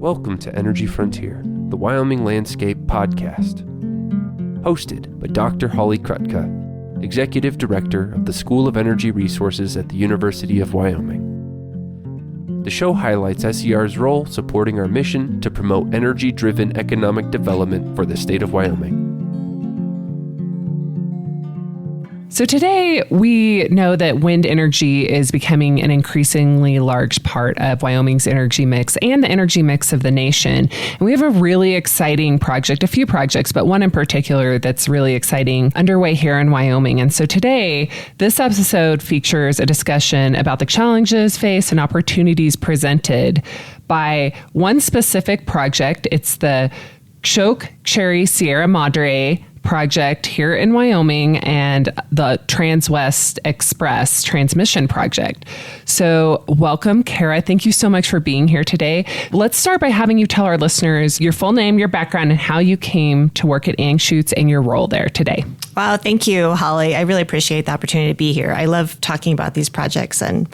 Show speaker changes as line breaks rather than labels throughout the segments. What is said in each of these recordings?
Welcome to Energy Frontier, the Wyoming Landscape Podcast. Hosted by Dr. Holly Krutka, Executive Director of the School of Energy Resources at the University of Wyoming. The show highlights SER's role supporting our mission to promote energy-driven economic development for the state of Wyoming.
So today, we know that wind energy is becoming an increasingly large part of Wyoming's energy mix and the energy mix of the nation. And we have a really exciting project, a few projects, but one in particular that's really exciting underway here in Wyoming. And so today, this episode features a discussion about the challenges faced and opportunities presented by one specific project. It's the Choquette Sierra Madre project here in Wyoming and the Transwest Express transmission project. So welcome, Kara. Thank you so much for being here today. Let's start by having you tell our listeners your full name, your background, and how you came to work at Anschutz and your role there today.
Wow, thank you, Holly. I really appreciate the opportunity to be here. I love talking about these projects and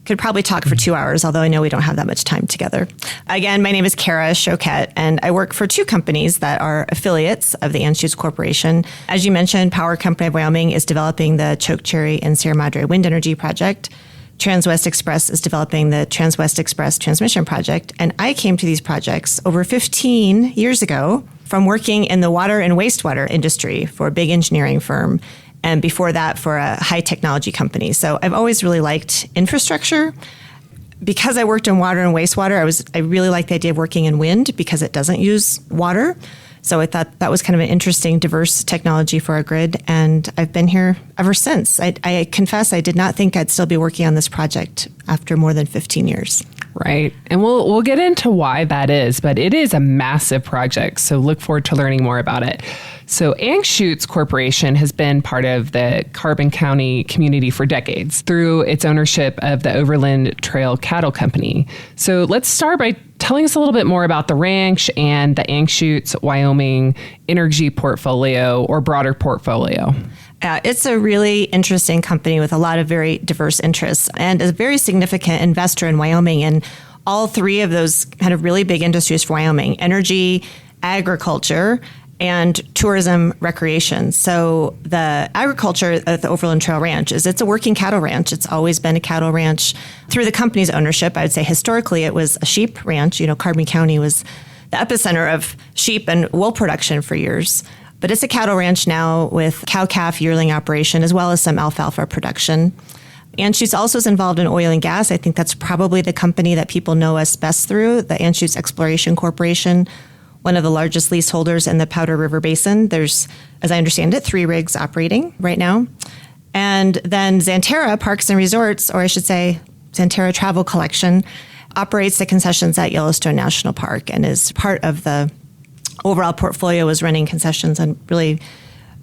could probably talk for 2 hours, although I know we don't have that much time together. Again, my name is Kara Choquette, and I work for two companies that are affiliates of the Anschutz Corporation. As you mentioned, Power Company of Wyoming is developing the Choquette and Sierra Madre Wind Energy Project. Transwest Express is developing the Transwest Express Transmission Project. And I came to these projects over 15 years ago from working in the water and wastewater industry for a big engineering firm, and before that for a high technology company. So I've always really liked infrastructure. Because I worked in water and wastewater, I really liked the idea of working in wind because it doesn't use water. So I thought that was kind of an interesting, diverse technology for our grid. And I've been here ever since. I confess I did not think I'd still be working on this project after more than 15 years.
Right. And we'll get into why that is, but it is a massive project. So look forward to learning more about it. So Anschutz Corporation has been part of the Carbon County community for decades through its ownership of the Overland Trail Cattle Company. So let's start by telling us a little bit more about the ranch and the Anschutz Wyoming energy portfolio or broader portfolio.
It's a really interesting company with a lot of very diverse interests and a very significant investor in Wyoming in all three of those kind of really big industries for Wyoming: energy, agriculture, and tourism recreation. So the agriculture at the Overland Trail Ranch it's a working cattle ranch. It's always been a cattle ranch through the company's ownership. I would say historically it was a sheep ranch. You know, Carbon County was the epicenter of sheep and wool production for years. But it's a cattle ranch now with cow-calf yearling operation as well as some alfalfa production. Anschutz also is involved in oil and gas. I think that's probably the company that people know us best through, the Anschutz Exploration Corporation, one of the largest leaseholders in the Powder River Basin. There's, as I understand it, 3 rigs operating right now. And then Xanterra Parks and Resorts, or I should say Xanterra Travel Collection, operates the concessions at Yellowstone National Park and is part of the overall portfolio, is running concessions, and really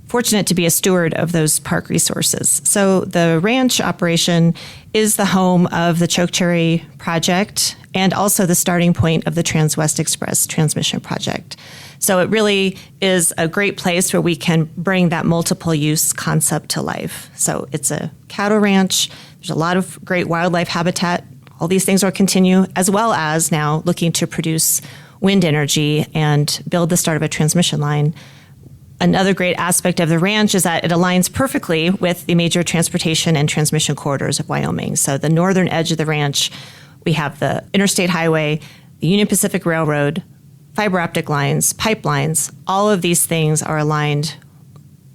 fortunate to be a steward of those park resources. So the ranch operation is the home of the Choquette project and also the starting point of the Transwest Express transmission project. So it really is a great place where we can bring that multiple use concept to life. So it's a cattle ranch. There's a lot of great wildlife habitat. All these things will continue, as well as now looking to produce wind energy and build the start of a transmission line. Another great aspect of the ranch is that it aligns perfectly with the major transportation and transmission corridors of Wyoming. So the northern edge of the ranch, we have the interstate highway, the Union Pacific Railroad, fiber optic lines, pipelines. All of these things are aligned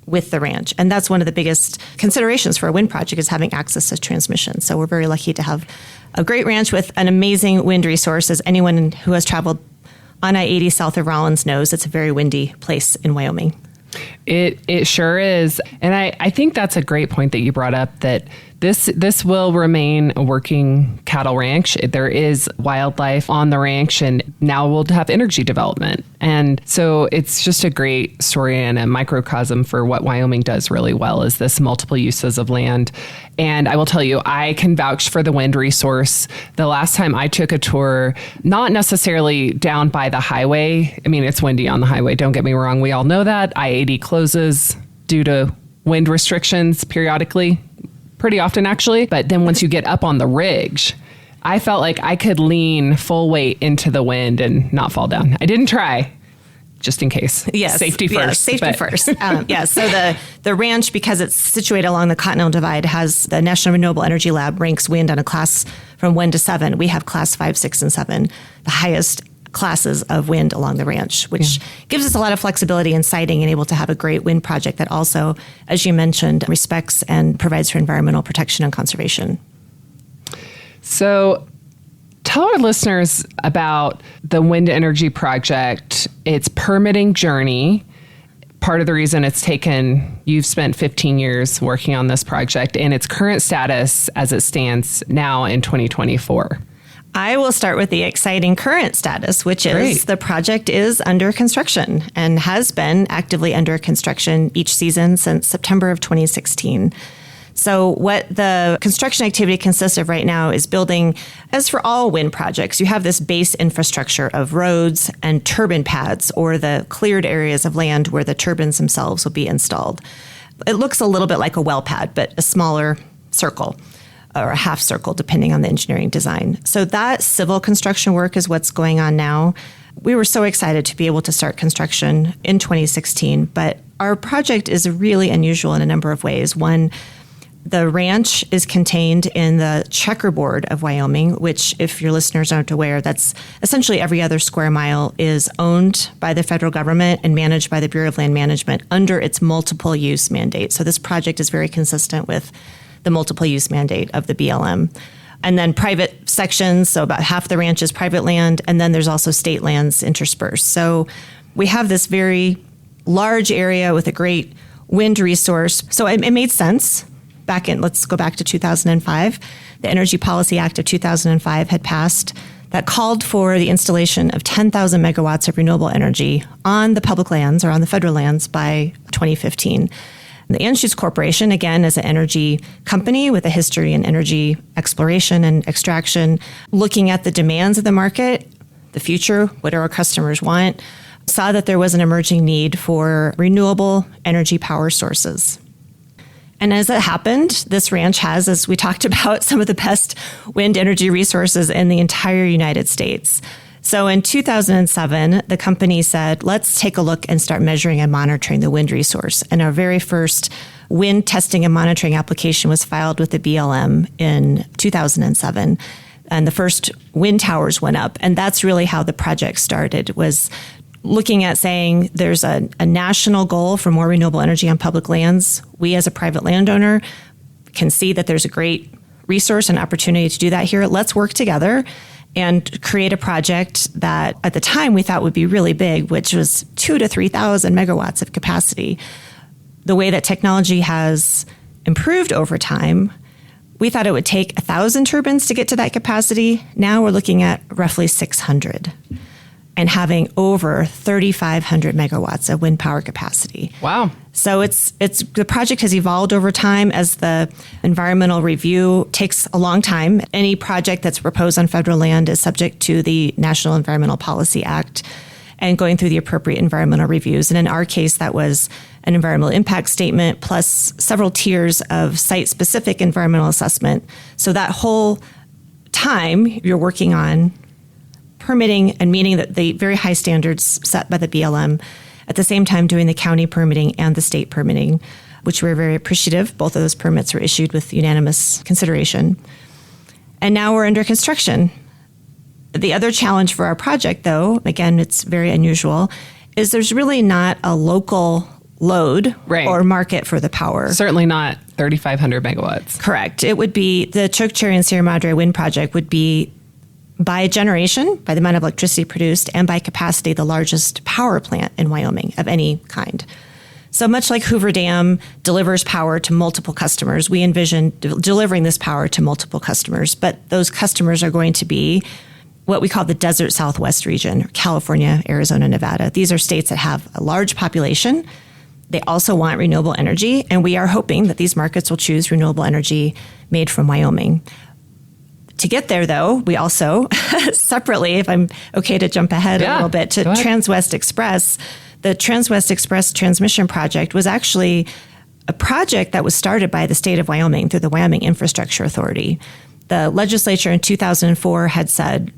with the ranch. And that's one of the biggest considerations for a wind project, is having access to transmission. So we're very lucky to have a great ranch with an amazing wind resource. As anyone who has traveled on I-80 south of Rollins knows, it's a very windy place in Wyoming.
It sure is. And I think that's a great point that you brought up, that this will remain a working cattle ranch. There is wildlife on the ranch, and now we'll have energy development. And so it's just a great story and a microcosm for what Wyoming does really well, is this multiple uses of land. And I will tell you, I can vouch for the wind resource. The last time I took a tour, not necessarily down by the highway. I mean, it's windy on the highway, don't get me wrong. We all know that. I-80 closes due to wind restrictions periodically, pretty often actually. But then once you get up on the ridge, I felt like I could lean full weight into the wind and not fall down. I didn't try, just in case.
Yes.
Safety first.
Yes, safety first. So the ranch, because it's situated along the Continental Divide, has the National Renewable Energy Lab ranks wind on a class from 1 to 7. We have class 5, 6, and 7, the highest classes of wind along the ranch, which gives us a lot of flexibility in siting and able to have a great wind project that also, as you mentioned, respects and provides for environmental protection and conservation.
So tell our listeners about the wind energy project, its permitting journey. Part of the reason you've spent 15 years working on this project, and its current status as it stands now in 2024.
I will start with the exciting current status, which is the project is under construction and has been actively under construction each season since September of 2016. So what the construction activity consists of right now is building, as for all wind projects, you have this base infrastructure of roads and turbine pads, or the cleared areas of land where the turbines themselves will be installed. It looks a little bit like a well pad, but a smaller circle, or a half circle, depending on the engineering design. So that civil construction work is what's going on now. We were so excited to be able to start construction in 2016, but our project is really unusual in a number of ways. One, the ranch is contained in the checkerboard of Wyoming, which, if your listeners aren't aware, that's essentially every other square mile is owned by the federal government and managed by the Bureau of Land Management under its multiple use mandate. So this project is very consistent with the multiple use mandate of the BLM. And then private sections, so about half the ranch is private land, and then there's also state lands interspersed. So we have this very large area with a great wind resource. So it made sense. Let's go back to 2005. The Energy Policy Act of 2005 had passed that called for the installation of 10,000 megawatts of renewable energy on the public lands or on the federal lands by 2015. The Anschutz Corporation, again, is an energy company with a history in energy exploration and extraction, looking at the demands of the market, the future, what do our customers want, saw that there was an emerging need for renewable energy power sources. And as it happened, this ranch has, as we talked about, some of the best wind energy resources in the entire United States. So in 2007, the company said, let's take a look and start measuring and monitoring the wind resource. And our very first wind testing and monitoring application was filed with the BLM in 2007. And the first wind towers went up. And that's really how the project started, was looking at saying there's a national goal for more renewable energy on public lands. We as a private landowner can see that there's a great resource and opportunity to do that here. Let's work together and create a project that at the time we thought would be really big, which was 2,000 to 3,000 megawatts of capacity. The way that technology has improved over time, we thought it would take 1,000 turbines to get to that capacity. Now we're looking at roughly 600 and having over 3,500 megawatts of wind power capacity.
Wow.
So the project has evolved over time as the environmental review takes a long time. Any project that's proposed on federal land is subject to the National Environmental Policy Act and going through the appropriate environmental reviews. And in our case, that was an environmental impact statement plus several tiers of site-specific environmental assessment. So that whole time you're working on permitting and meeting the very high standards set by the BLM, at the same time doing the county permitting and the state permitting, which we're very appreciative. Both of those permits were issued with unanimous consideration. And now we're under construction. The other challenge for our project, though, again, it's very unusual, is there's really not a local load or market for the power.
Certainly not 3,500 megawatts.
Correct. It would be the Choquette and Sierra Madre wind project would be by generation, by the amount of electricity produced, and by capacity, the largest power plant in Wyoming of any kind. So much like Hoover Dam delivers power to multiple customers, we envision delivering this power to multiple customers, but those customers are going to be what we call the Desert Southwest region, California, Arizona, Nevada. These are states that have a large population. They also want renewable energy, and we are hoping that these markets will choose renewable energy made from Wyoming. To get there, though, we also, separately, if I'm okay to jump ahead a little bit, to Transwest Express. The Transwest Express transmission project was actually a project that was started by the state of Wyoming through the Wyoming Infrastructure Authority. the legislature in 2004 had said,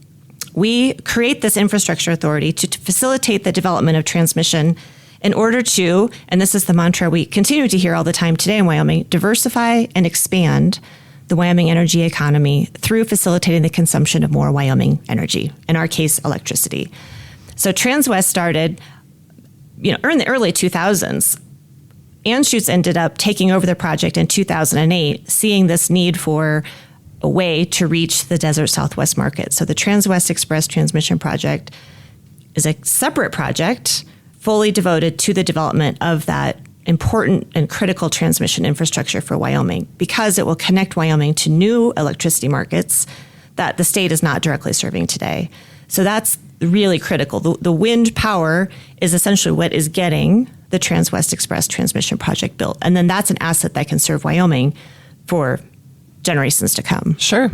we create this infrastructure authority to facilitate the development of transmission in order to, and this is the mantra we continue to hear all the time today in Wyoming, diversify and expand the Wyoming energy economy through facilitating the consumption of more Wyoming energy, in our case, electricity. So Transwest started, in the early 2000s. Anschutz ended up taking over the project in 2008, seeing this need for a way to reach the desert Southwest market. So the Transwest Express Transmission Project is a separate project fully devoted to the development of that important and critical transmission infrastructure for Wyoming, because it will connect Wyoming to new electricity markets that the state is not directly serving today. So that's really critical. The wind power is essentially what is getting the Transwest Express Transmission Project built. And then that's an asset that can serve Wyoming for generations to come.
Sure.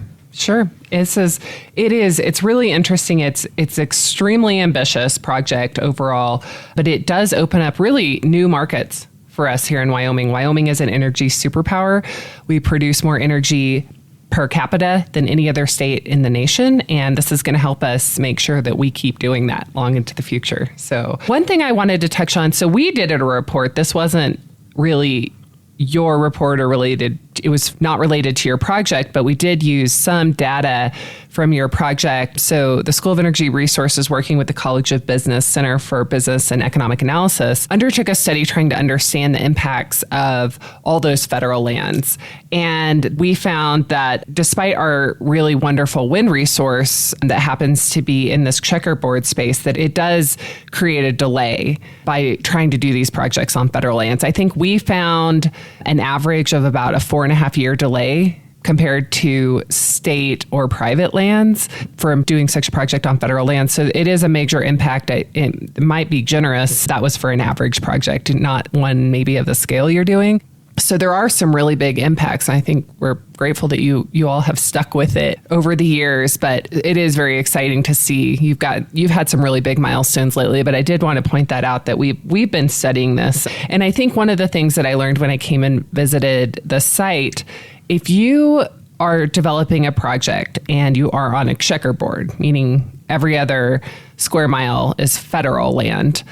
It's really interesting. It's extremely ambitious project overall, but it does open up really new markets for us here in Wyoming. Wyoming is an energy superpower. We produce more energy per capita than any other state in the nation. And this is going to help us make sure that we keep doing that long into the future. So one thing I wanted to touch on, so we did a report. This wasn't really your report or related. It was not related to your project, but we did use some data from your project. So the School of Energy Resources, working with the College of Business Center for Business and Economic Analysis, undertook a study trying to understand the impacts of all those federal lands. And we found that despite our really wonderful wind resource that happens to be in this checkerboard space, that it does create a delay by trying to do these projects on federal lands. I think we found an average of about a 4.5-year delay compared to state or private lands from doing such a project on federal land. So it is a major impact. It might be generous. That was for an average project, not one maybe of the scale you're doing. So there are some really big impacts. I think we're grateful that you all have stuck with it over the years, but it is very exciting to see. You've had some really big milestones lately, but I did want to point that out, that we've been studying this. And I think one of the things that I learned when I came and visited the site, if you are developing a project and you are on a checkerboard, meaning every other square mile is federal land,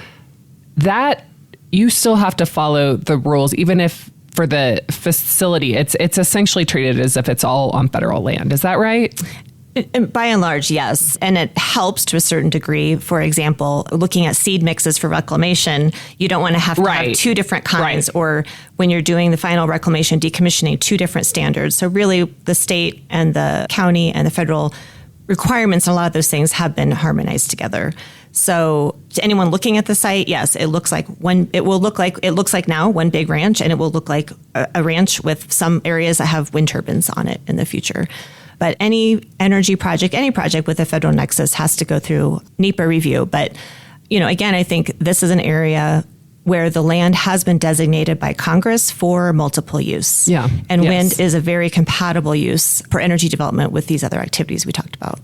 that you still have to follow the rules, even if for the facility, it's essentially treated as if it's all on federal land. Is that right?
By and large, yes. And it helps to a certain degree. For example, looking at seed mixes for reclamation, you don't want to have two different kinds, or when you're doing the final reclamation decommissioning, two different standards. So really the state and the county and the federal requirements, a lot of those things have been harmonized together. So to anyone looking at the site, yes, it looks like now one big ranch, and it will look like a ranch with some areas that have wind turbines on it in the future. But any energy project, any project with a federal nexus has to go through NEPA review. But, again, I think this is an area where the land has been designated by Congress for multiple use.
Yeah.
And wind is a very compatible use for energy development with these other activities we talked about.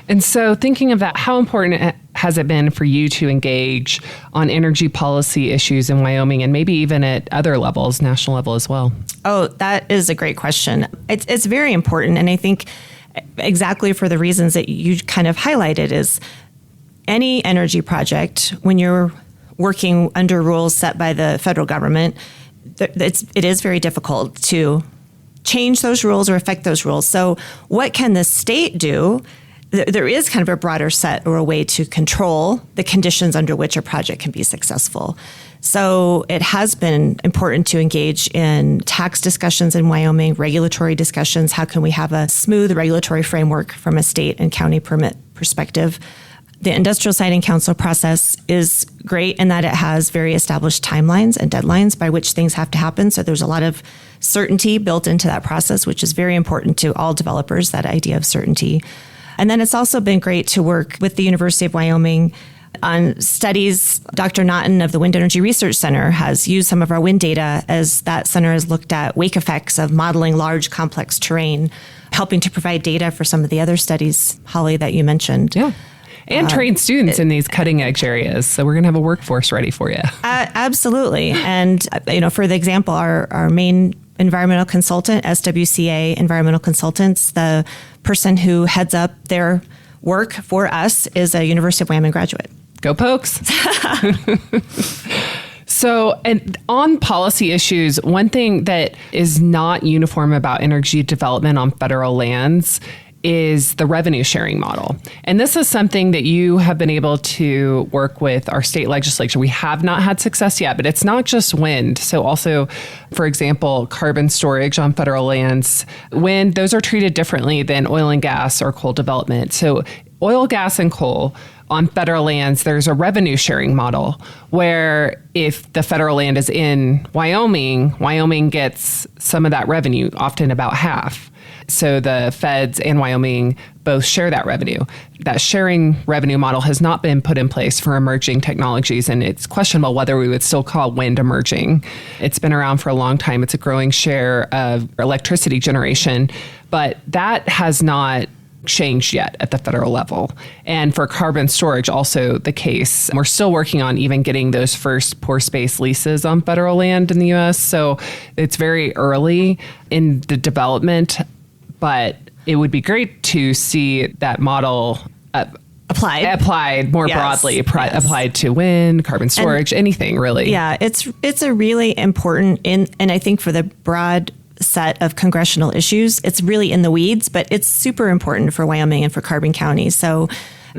And so thinking of that, how important has it been for you to engage on energy policy issues in Wyoming, and maybe even at other levels, national level as well? Oh,
that is a great question. It's very important. And I think exactly for the reasons that you kind of highlighted, is any energy project, when you're working under rules set by the federal government, it is very difficult to change those rules or affect those rules. So what can the state do? There is kind of a broader set or a way to control the conditions under which a project can be successful. So it has been important to engage in tax discussions in Wyoming, regulatory discussions. How can we have a smooth regulatory framework from a state and county permit perspective? The Industrial Siting Council process is great in that it has very established timelines and deadlines by which things have to happen. So there's a lot of certainty built into that process, which is very important to all developers, that idea of certainty. And then it's also been great to work with the University of Wyoming on studies. Dr. Naughton of the Wind Energy Research Center has used some of our wind data, as that center has looked at wake effects of modeling large, complex terrain, helping to provide data for some of the other studies, Holly, that you mentioned.
Yeah. And train students in these cutting edge areas. So we're going to have a workforce ready for you.
Absolutely. And, for the example, our main environmental consultant, SWCA Environmental Consultants. The person who heads up their work for us is a University of Wyoming graduate.
Go Pokes. So, and on policy issues, one thing that is not uniform about energy development on federal lands is the revenue sharing model. And this is something that you have been able to work with our state legislature. We have not had success yet, but it's not just wind. So also, for example, carbon storage on federal lands, wind, those are treated differently than oil and gas or coal development. So oil, gas, and coal on federal lands, there's a revenue sharing model where if the federal land is in Wyoming, Wyoming gets some of that revenue, often about half. So the feds and Wyoming both share that revenue. That sharing revenue model has not been put in place for emerging technologies, and it's questionable whether we would still call wind emerging. It's been around for a long time. It's a growing share of electricity generation, but that has not changed yet at the federal level. And for carbon storage, also the case. We're still working on even getting those first pore space leases on federal land in the U.S. So it's very early in the development, but it would be great to see that model applied more broadly, applied to wind, carbon storage, anything really.
Yeah, it's a really important, and I think for the broad set of congressional issues, it's really in the weeds, but it's super important for Wyoming and for Carbon County. So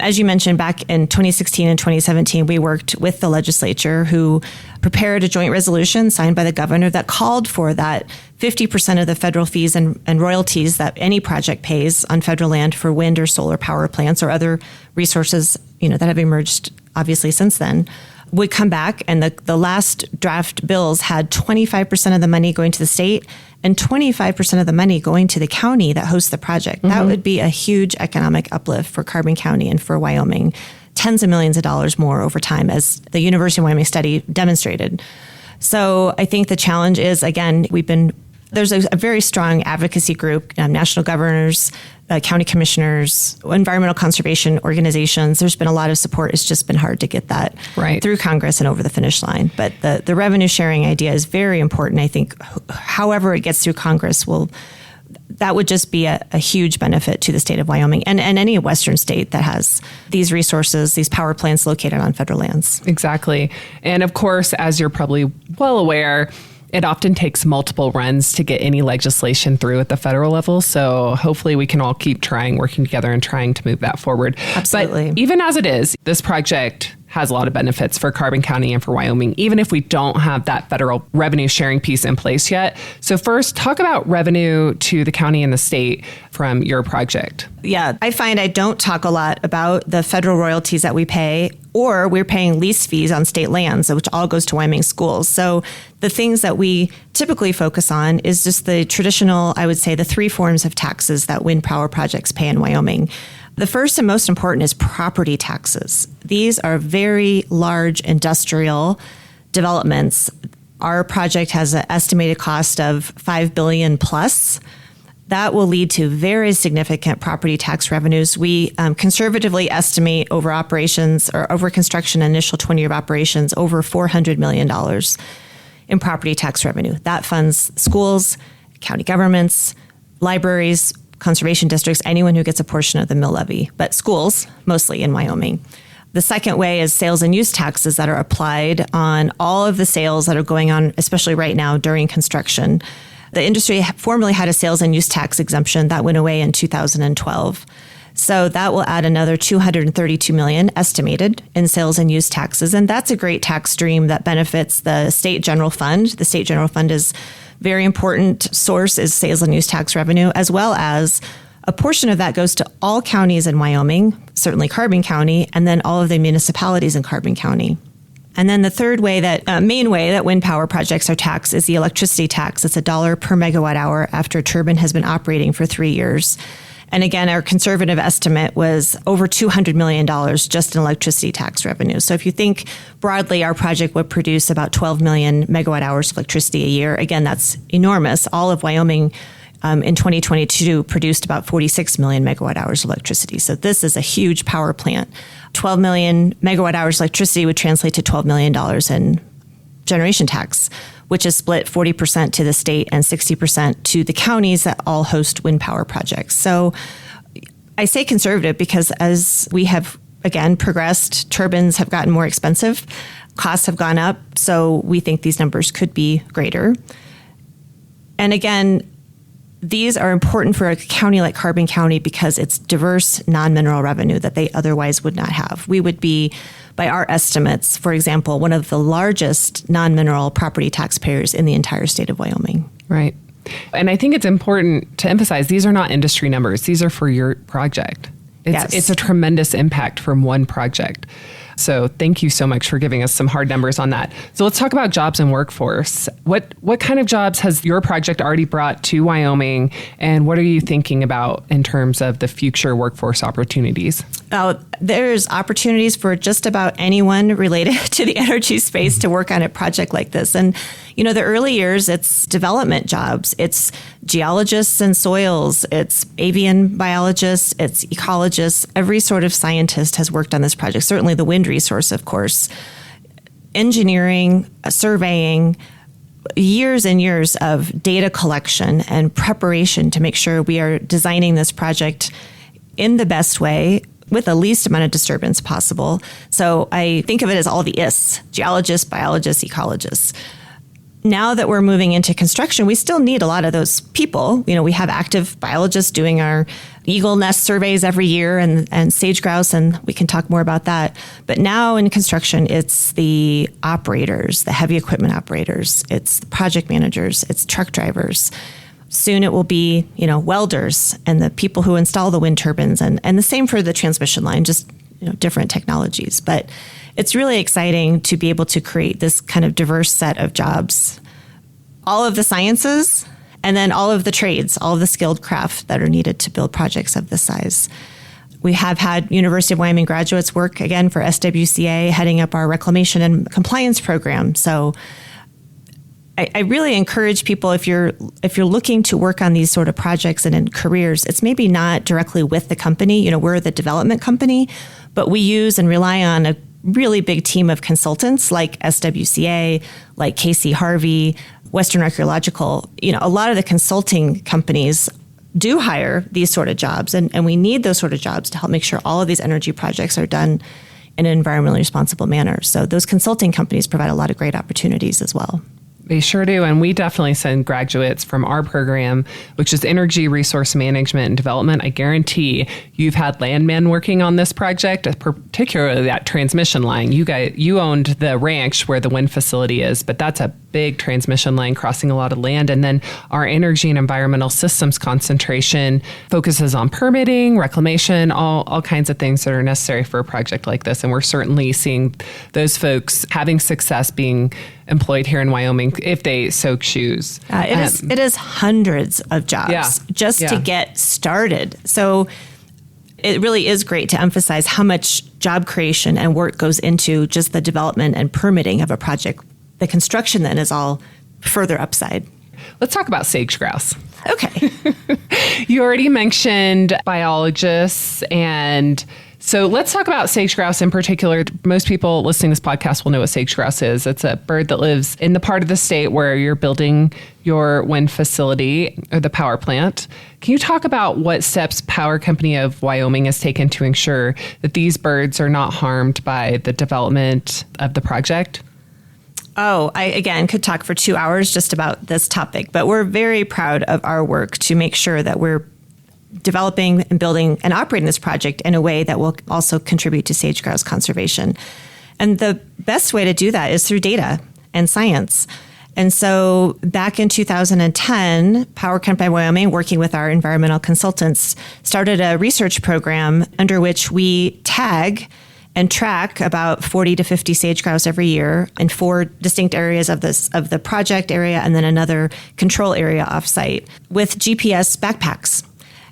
as you mentioned, back in 2016 and 2017, we worked with the legislature who prepared a joint resolution signed by the governor that called for that 50% of the federal fees and royalties that any project pays on federal land for wind or solar power plants or other resources, that have emerged obviously since then, would come back, and the last draft bills had 25% of the money going to the state and 25% of the money going to the county that hosts the project. Mm-hmm. That would be a huge economic uplift for Carbon County and for Wyoming, tens of millions of dollars more over time, as the University of Wyoming study demonstrated. So I think the challenge is, again, there's a very strong advocacy group, national governors, county commissioners, environmental conservation organizations. There's been a lot of support. It's just been hard to get that through Congress and over the finish line. But the revenue sharing idea is very important. I think however it gets through Congress that would just be a huge benefit to the state of Wyoming and any Western state that has these resources, these power plants located on federal lands.
Exactly. And of course, as you're probably well aware, it often takes multiple runs to get any legislation through at the federal level. So hopefully we can all keep working together and trying to move that forward.
Absolutely.
But even as it is, this project has a lot of benefits for Carbon County and for Wyoming, even if we don't have that federal revenue sharing piece in place yet. So first, talk about revenue to the county and the state from your project.
Yeah, I find I don't talk a lot about the federal royalties that we pay, or we're paying lease fees on state lands, which all goes to Wyoming schools. So the things that we typically focus on is just the traditional, I would say, the three forms of taxes that wind power projects pay in Wyoming. The first and most important is property taxes. These are very large industrial developments. Our project has an estimated cost of $5 billion plus. That will lead to very significant property tax revenues. We conservatively estimate over operations or over construction initial 20 year of operations over $400 million in property tax revenue. That funds schools, county governments, libraries, conservation districts, anyone who gets a portion of the mill levy, but schools, mostly in Wyoming. The second way is sales and use taxes that are applied on all of the sales that are going on, especially right now during construction. The industry formerly had a sales and use tax exemption that went away in 2012. So that will add another $232 million estimated in sales and use taxes. And that's a great tax stream that benefits the state general fund. The state general fund is very important source is sales and use tax revenue, as well as a portion of that goes to all counties in Wyoming, certainly Carbon County, and then all of the municipalities in Carbon County. And then the third way main way that wind power projects are taxed is the electricity tax. It's $1 per megawatt hour after a turbine has been operating for 3 years. And again, our conservative estimate was over $200 million just in electricity tax revenue. So if you think broadly, our project would produce about 12 million megawatt hours of electricity a year. Again, that's enormous. All of Wyoming in 2022 produced about 46 million megawatt hours of electricity. So this is a huge power plant. 12 million megawatt hours of electricity would translate to $12 million in generation tax, which is split 40% to the state and 60% to the counties that all host wind power projects. So I say conservative because as we have, again, progressed, turbines have gotten more expensive, costs have gone up, so we think these numbers could be greater. And again, these are important for a county like Carbon County because it's diverse non-mineral revenue that they otherwise would not have. We would be, by our estimates, for example, one of the largest non-mineral property taxpayers in the entire state of Wyoming.
Right. And I think it's important to emphasize these are not industry numbers. These are for your project. It's a tremendous impact from one project. So thank you so much for giving us some hard numbers on that. So let's talk about jobs and workforce. What kind of jobs has your project already brought to Wyoming, and what are you thinking about in terms of the future workforce opportunities?
There's opportunities for just about anyone related to the energy space to work on a project like this. And, the early years, it's development jobs. It's geologists and soils. It's avian biologists. It's ecologists. Every sort of scientist has worked on this project. Certainly the wind resource, of course. Engineering, surveying, years and years of data collection and preparation to make sure we are designing this project in the best way with the least amount of disturbance possible. So I think of it as all the IS, geologists, biologists, ecologists. Now that we're moving into construction, we still need a lot of those people. We have active biologists doing our eagle nest surveys every year and sage grouse, and we can talk more about that. But now in construction, it's the operators, the heavy equipment operators, it's the project managers, it's truck drivers. Soon it will be, welders and the people who install the wind turbines, and the same for the transmission line, just different technologies. But it's really exciting to be able to create this kind of diverse set of jobs, all of the sciences, and then all of the trades, all of the skilled craft that are needed to build projects of this size. We have had University of Wyoming graduates work, again, for SWCA, heading up our reclamation and compliance program. So I really encourage people, if you're looking to work on these sort of projects and in careers, it's maybe not directly with the company. We're the development company, but we use and rely on a really big team of consultants like SWCA, like Casey Harvey, Western Archaeological. A lot of the consulting companies do hire these sort of jobs, and we need those sort of jobs to help make sure all of these energy projects are done in an environmentally responsible manner. So those consulting companies provide a lot of great opportunities as well.
They sure do. And we definitely send graduates from our program, which is Energy Resource Management and Development. I guarantee you've had landmen working on this project, particularly that transmission line. You owned the ranch where the wind facility is, but that's a big transmission line crossing a lot of land. And then our energy and environmental systems concentration focuses on permitting, reclamation, all kinds of things that are necessary for a project like this. And we're certainly seeing those folks having success being employed here in Wyoming if they so choose.
It is hundreds of jobs to get started. So it really is great to emphasize how much job creation and work goes into just the development and permitting of a project. The construction then is all further upside.
Let's talk about sage grouse.
Okay.
You already mentioned biologists, and so let's talk about sage grouse in particular. Most people listening to this podcast will know what sage grouse is. It's a bird that lives in the part of the state where you're building your wind facility or the power plant. Can you talk about what steps Power Company of Wyoming has taken to ensure that these birds are not harmed by the development of the project?
Oh, I, again, could talk for 2 hours just about this topic, but we're very proud of our work to make sure that we're developing and building and operating this project in a way that will also contribute to sage grouse conservation. And the best way to do that is through data and science. And so back in 2010, Power Company of Wyoming, working with our environmental consultants, started a research program under which we tag and track about 40 to 50 sage grouse every year in 4 distinct areas of the project area and then another control area offsite with GPS backpacks.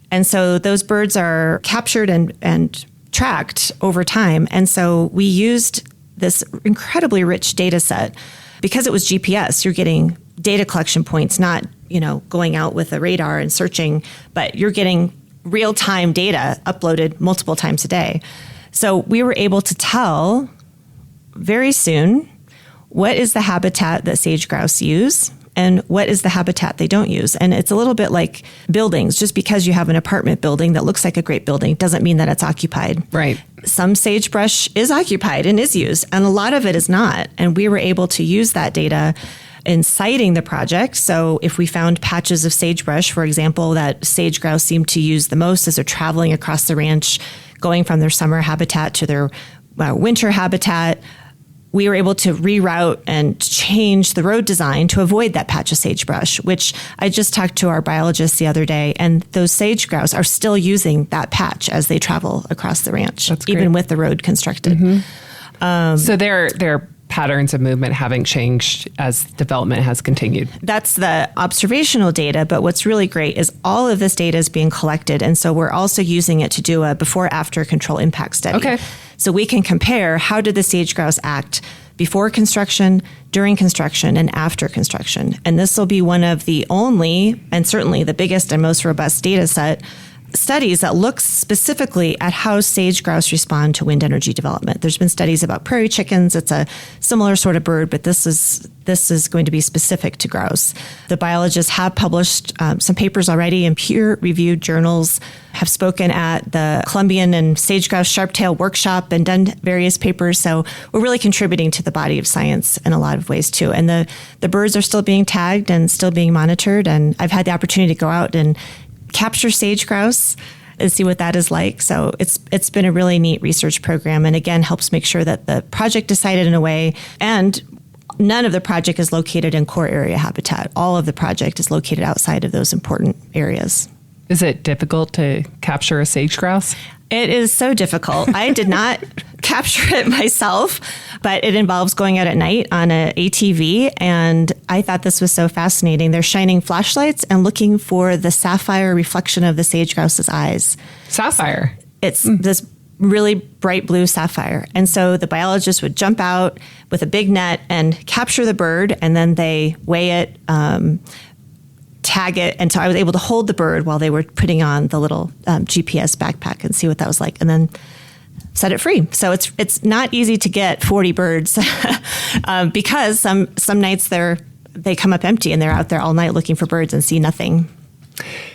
And so those birds are captured and tracked over time. And so we used this incredibly rich data set. Because it was GPS, you're getting data collection points, not, going out with a radar and searching, but you're getting real-time data uploaded multiple times a day. So we were able to tell very soon what is the habitat that sage grouse use and what is the habitat they don't use. And it's a little bit like buildings. Just because you have an apartment building that looks like a great building doesn't mean that it's occupied.
Right.
Some sagebrush is occupied and is used, and a lot of it is not. And we were able to use that data in siting the project. So if we found patches of sagebrush, for example, that sage grouse seem to use the most as they're traveling across the ranch, going from their summer habitat to their winter habitat, we were able to reroute and change the road design to avoid that patch of sagebrush, which I just talked to our biologists the other day, and those sage grouse are still using that patch as they travel across the ranch, even with the road constructed.
So their patterns of movement haven't changed as development has continued.
That's the observational data, but what's really great is all of this data is being collected, and so we're also using it to do a before-after control impact study.
Okay.
So we can compare how did the sage grouse act before construction, during construction, and after construction. And this will be one of the only, and certainly the biggest and most robust data set studies that looks specifically at how sage grouse respond to wind energy development. There's been studies about prairie chickens. It's a similar sort of bird, but this is going to be specific to grouse. The biologists have published some papers already in peer-reviewed journals, have spoken at the Columbian and sage grouse sharptail workshop and done various papers. So we're really contributing to the body of science in a lot of ways too. And the birds are still being tagged and still being monitored. And I've had the opportunity to go out and capture sage grouse and see what that is like. So it's been a really neat research program, and again helps make sure that the project decided in a way, and none of the project is located in core area habitat. All of the project is located outside of those important areas.
Is it difficult to capture a sage grouse?
It is so difficult. I did not capture it myself, but it involves going out at night on an ATV, and I thought this was so fascinating. They're shining flashlights and looking for the sapphire reflection of the sage grouse's eyes.
Sapphire?
It's this really bright blue sapphire. And so the biologists would jump out with a big net and capture the bird, and then they weigh it, tag it, and so I was able to hold the bird while they were putting on the little GPS backpack and see what that was like, and then set it free. So it's not easy to get 40 birds because some nights they come up empty and they're out there all night looking for birds and see nothing.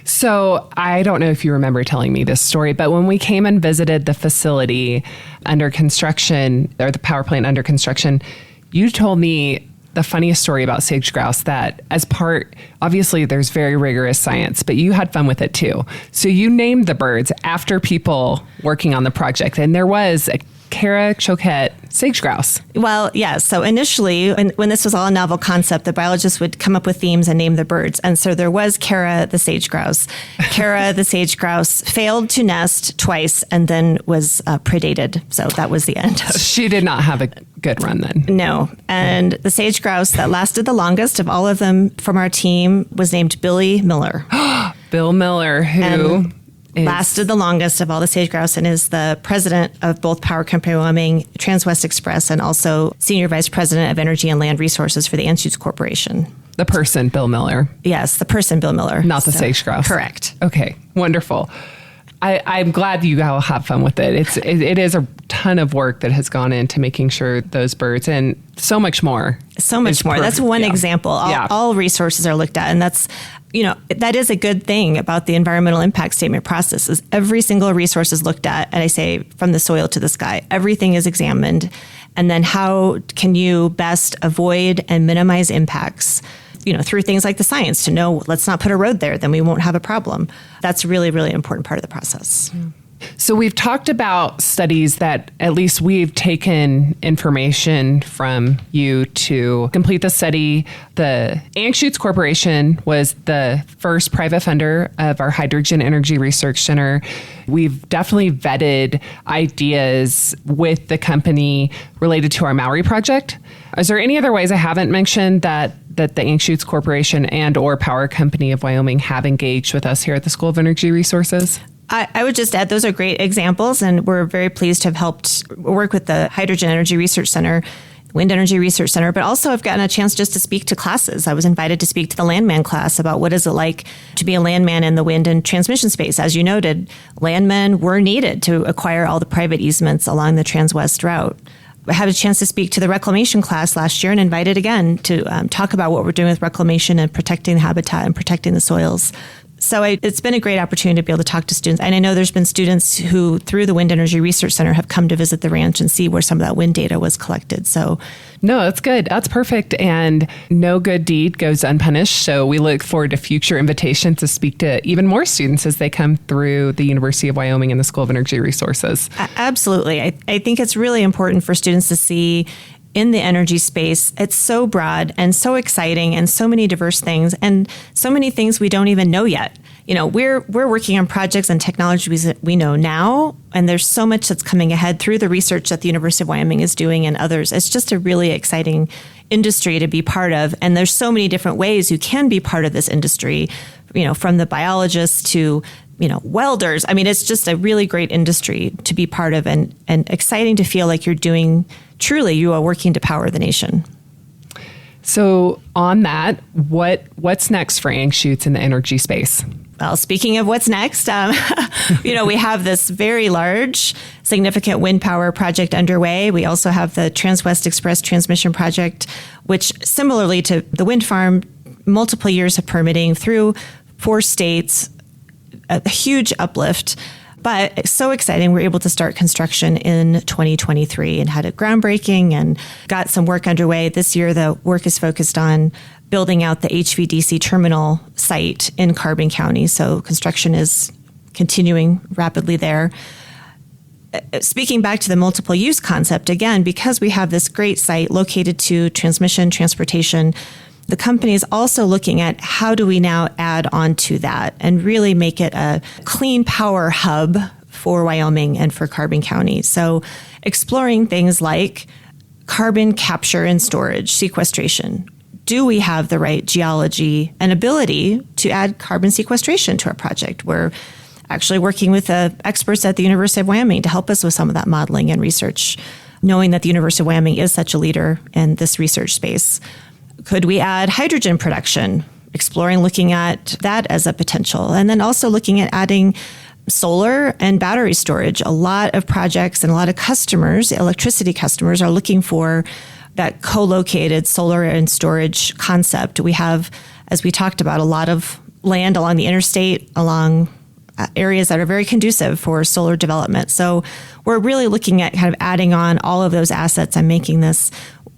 So I don't know if you remember telling me this story, but when we came and visited the facility under construction, or the power plant under construction, you told me the funniest story about sage grouse, that as part, obviously there's very rigorous science, but you had fun with it too. So you named the birds after people working on the project, and there was a Choquette sage grouse.
Well, yeah. So initially, when this was all a novel concept, the biologists would come up with themes and name the birds. And so there was Kara the sage grouse. Kara the sage grouse failed to nest twice and then was predated. So that was the end.
She did not have a good run then.
No. And the sage grouse that lasted the longest of all of them from our team was named Billy Miller.
Bill Miller, who
lasted the longest of all the sage grouse and is the president of both Power Company Wyoming, Transwest Express, and also senior vice president of energy and land resources for the Anschutz Corporation.
The person, Bill Miller.
Yes, the person, Bill Miller.
Not the sage grouse.
Correct.
Okay, wonderful. I'm glad you all have fun with it. It is a ton of work that has gone into making sure those birds, and so much more.
So much more. That's one example. All resources are looked at, and that's, that is a good thing about the environmental impact statement process, is every single resource is looked at, and I say from the soil to the sky, everything is examined, and then how can you best avoid and minimize impacts, through things like the science to know, let's not put a road there, then we won't have a problem. That's a really, really important part of the process.
So we've talked about studies that at least we've taken information from you to complete the study. The Anschutz Corporation was the first private funder of our Hydrogen Energy Research Center. We've definitely vetted ideas with the company related to our Maori project. Is there any other ways I haven't mentioned that the Anschutz Corporation and or Power Company of Wyoming have engaged with us here at the School of Energy Resources?
I would just add those are great examples, and we're very pleased to have helped work with the Hydrogen Energy Research Center, Wind Energy Research Center, but also I've gotten a chance just to speak to classes. I was invited to speak to the landman class about what is it like to be a landman in the wind and transmission space. As you noted, landmen were needed to acquire all the private easements along the Transwest route. I had a chance to speak to the reclamation class last year and invited again to talk about what we're doing with reclamation and protecting the habitat and protecting the soils. So it's been a great opportunity to be able to talk to students. And I know there's been students who, through the Wind Energy Research Center, have come to visit the ranch and see where some of that wind data was collected. So,
no, that's good. That's perfect. And no good deed goes unpunished. So we look forward to future invitations to speak to even more students as they come through the University of Wyoming and the School of Energy Resources.
Absolutely. I think it's really important for students to see in the energy space. It's so broad and so exciting and so many diverse things and so many things we don't even know yet. You know, we're working on projects and technologies that we know now, and there's so much that's coming ahead through the research that the University of Wyoming is doing and others. It's just a really exciting industry to be part of, and there's so many different ways you can be part of this industry, you know, from the biologists to, you know, welders. I mean, it's just a really great industry to be part of and exciting to feel like truly you are working to power the nation.
So on that, what's next for Anschutz in the energy space?
Well, speaking of what's next, you know, we have this very large, significant wind power project underway. We also have the Transwest Express transmission project, which similarly to the wind farm, multiple years of permitting through 4 states, a huge uplift. But it's so exciting. We're able to start construction in 2023 and had a groundbreaking and got some work underway. This year, the work is focused on building out the HVDC terminal site in Carbon County. So construction is continuing rapidly there. Speaking back to the multiple use concept, again, because we have this great site located to transmission, transportation, the company is also looking at how do we now add on to that and really make it a clean power hub for Wyoming and for Carbon County. So exploring things like carbon capture and storage, sequestration. Do we have the right geology and ability to add carbon sequestration to our project? We're actually working with experts at the University of Wyoming to help us with some of that modeling and research, knowing that the University of Wyoming is such a leader in this research space. Could we add hydrogen production? Exploring looking at that as a potential. And then also looking at adding solar and battery storage. A lot of projects and a lot of customers, electricity customers, are looking for that co-located solar and storage concept. We have, as we talked about, a lot of land along the interstate, along areas that are very conducive for solar development. So we're really looking at kind of adding on all of those assets and making this,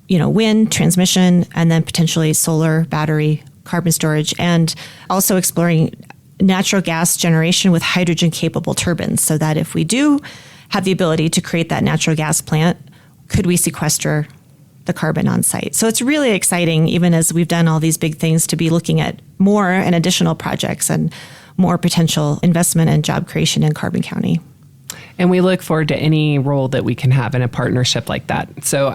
you know, wind, transmission, and then potentially solar, battery, carbon storage, and also exploring natural gas generation with hydrogen-capable turbines so that if we do have the ability to create that natural gas plant, could we sequester the carbon on site? So it's really exciting, even as we've done all these big things, to be looking at more and additional projects and more potential investment and job creation in Carbon County.
And we look forward to any role that we can have in a partnership like that. So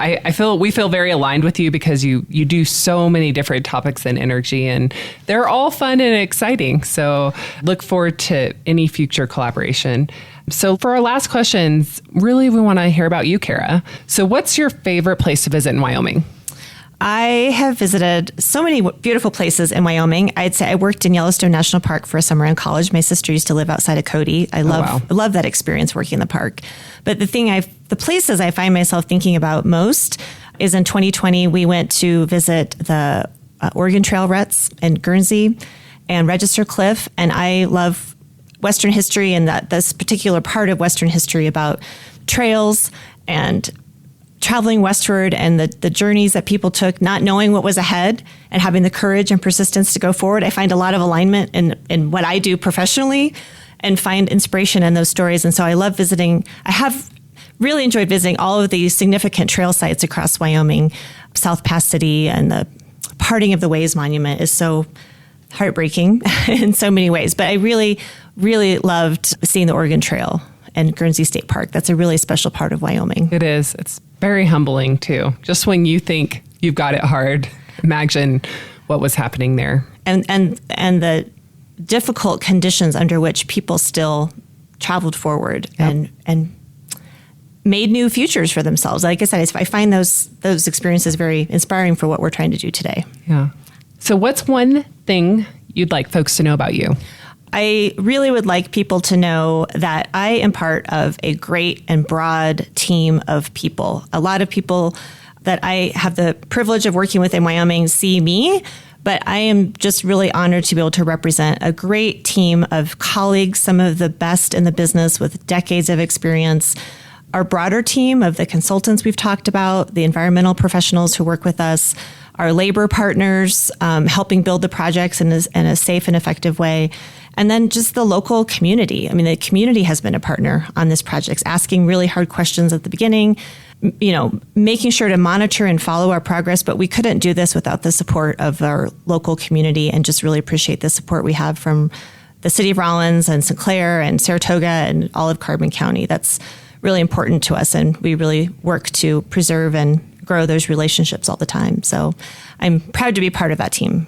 we feel very aligned with you because you do so many different topics in energy and they're all fun and exciting. So look forward to any future collaboration. So for our last questions, really we want to hear about you, Kara. So what's your favorite place to visit in Wyoming?
I have visited so many beautiful places in Wyoming. I'd say I worked in Yellowstone National Park for a summer in college. My sister used to live outside of Cody. I love that experience working in the park. But the places I find myself thinking about most is in 2020, we went to visit the Oregon Trail ruts in Guernsey and Register Cliff. And I love Western history and this particular part of Western history about trails and traveling westward and the journeys that people took, not knowing what was ahead and having the courage and persistence to go forward. I find a lot of alignment in what I do professionally and find inspiration in those stories. And so I love visiting. I have really enjoyed visiting all of these significant trail sites across Wyoming. South Pass City and the Parting of the Ways Monument is so heartbreaking in so many ways. But I really, really loved seeing the Oregon Trail and Guernsey State Park. That's a really special part of Wyoming.
It is. It's very humbling too. Just when you think you've got it hard, imagine what was happening there.
And the difficult conditions under which people still traveled forward and made new futures for themselves. Like I said, I find those experiences very inspiring for what we're trying to do today.
Yeah. So what's one thing you'd like folks to know about you?
I really would like people to know that I am part of a great and broad team of people. A lot of people that I have the privilege of working with in Wyoming see me, but I am just really honored to be able to represent a great team of colleagues, some of the best in the business with decades of experience. Our broader team of the consultants we've talked about, the environmental professionals who work with us, our labor partners, helping build the projects in a safe and effective way. And then just the local community. I mean, the community has been a partner on this project, asking really hard questions at the beginning, making sure to monitor and follow our progress. But we couldn't do this without the support of our local community, and just really appreciate the support we have from the city of Rollins and St. Clair and Saratoga and all of Carbon County. That's really important to us, and we really work to preserve and grow those relationships all the time. So I'm proud to be part of that team.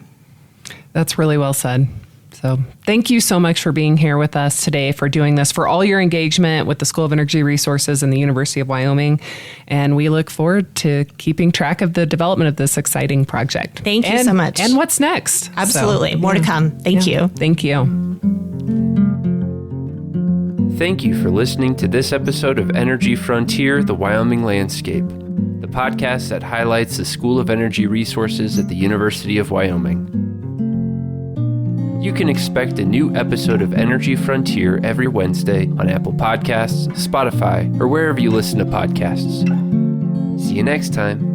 That's really well said. So thank you so much for being here with us today, for doing this, for all your engagement with the School of Energy Resources and the University of Wyoming. And we look forward to keeping track of the development of this exciting project.
Thank you so much.
And what's next.
Absolutely. More to come. Thank you.
Thank you.
Thank you for listening to this episode of Energy Frontier, the Wyoming Landscape, the podcast that highlights the School of Energy Resources at the University of Wyoming. You can expect a new episode of Energy Frontier every Wednesday on Apple Podcasts, Spotify, or wherever you listen to podcasts. See you next time.